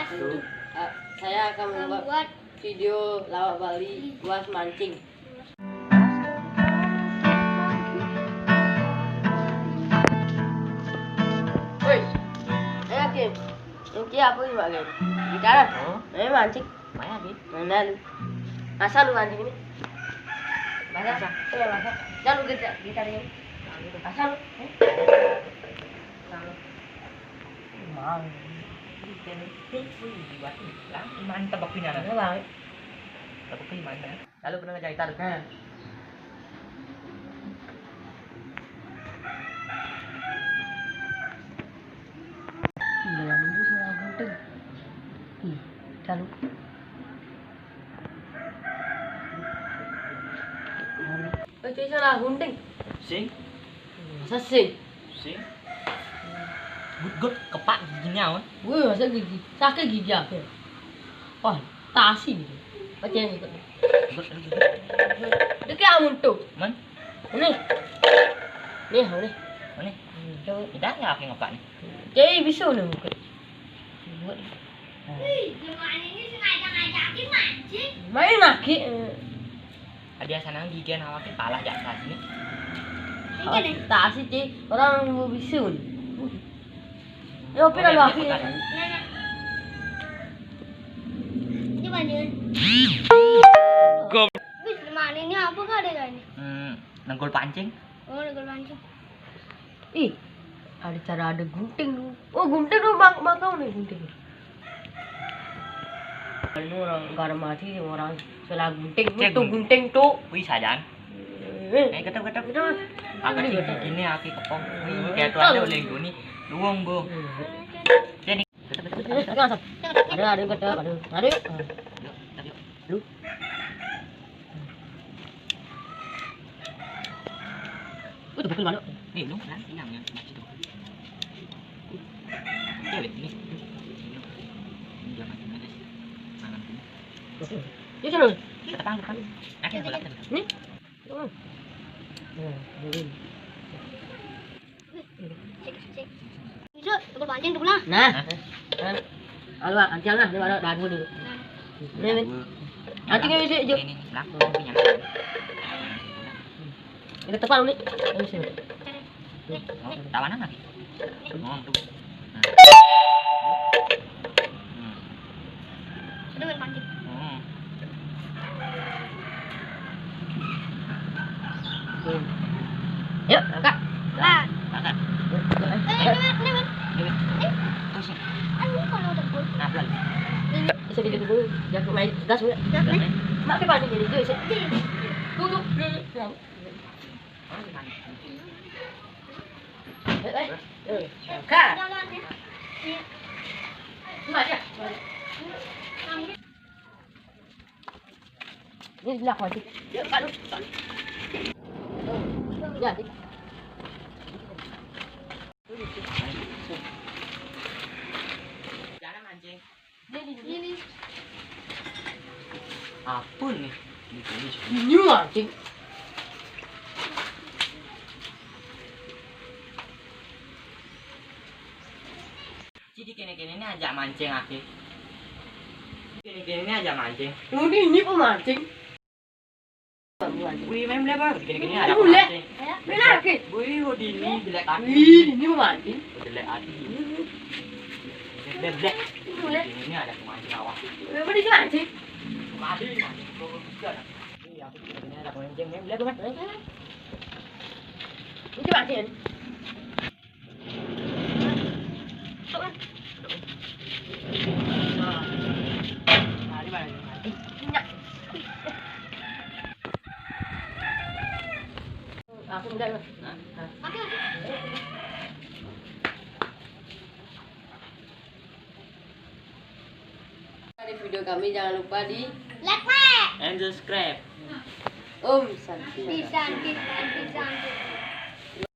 wabarakatuh. Saya akan membuat video lawak Bali luas mancing. Woi, Kim. Ini apa ini, Pak Kim? Bicara. Ini mancing. Mana Bi? Mana lu? Masa lu mancing ini? Masa? Iya, masa. Jangan lu gitar ini. Masa lu? Mau. Mantap bakpinya kan? Bang. Bakpi mana? Lalu pernah ngajak gitar. Gila, ini suara gunting. Lalu. Cuy salah gunting. Sing, Masa sih? sing. Gut kepak giginya kan? Wih, masa gigi? Sakit gigi apa? Wah, tasi gitu. Baca yang ikut. Gut. Dia kayak amun tuh. Man, Ini. Nih, ini. mana? Coba. Tidak ya aku ngepak nih. Jadi bisa nih mungkin. Gimana ini sengaja ngajakin mancing? Main lagi. Ada sana gigian awaknya kalah di atas nih. Tasi sih. Orang mau bisa nih. Ya, tapi kalau lagi. Coba nih. Bis, mana ini apa kah ada ini? Nenggol pancing. Oh, negol mancing. Ih, ada cara ada gunting dulu. Oh, gunting dulu makau nih gunting. Ini orang gara mati orang salah gunting. Cek Itu gunting tuh. Wih sajan. Ketep. Itu. Angkat gini aki kepong. Wih kayak tuh ada oleh gini. Luang bu. Jadi. Ada yang kata, ada. Lu. Itu bukan mana? Nih lu kan yang situ. Cewek ini. Jangan guys. Tangan ini. Ya sana. Kita tangkap kan. Akhirnya bolak tadi. Nih. Cek. Bisa, negol mancing tuh lah. Nah. Alwa, anjang lah, dia ada dagu dulu. Nih. Anjingnya bisa je. Ini belakang punya. Ini tepat nih. Ini sini. Oh, tawanan lagi. Oh, tuh. Negol mancing. Yuk, angkat. Lah. Angkat. Ini. Terus. Anu kalau negol. Naplan. Bisa video dulu. Jangan main gas udah. Mak ke paling jadi dia sih. Duduk. Angkat. Mak ya. Ini sebelah kau tu. Yuk, Pak. Ya, Jangan mancing. ini. Apa nih? Ini mancing. Jadi kene-kene ini ajak mancing aki. Kene-kene ini ajak mancing. Ini pun mancing. Wih, main lebar. Kene-kene ajak Boleh. mancing. Benar ke? Wih, hodini bilek aki. Ini pun mancing. Bilek aki. Bilek. Boleh. Ini ada mancing awak. Berapa di mancing? Mati mancing. Iya, aku kene-kene ada mancing. Main lebar. Ini mancing. Mari balik. Aku udah. Oke. Di video kami jangan lupa di Like. And subscribe. Om Santi. Di santi.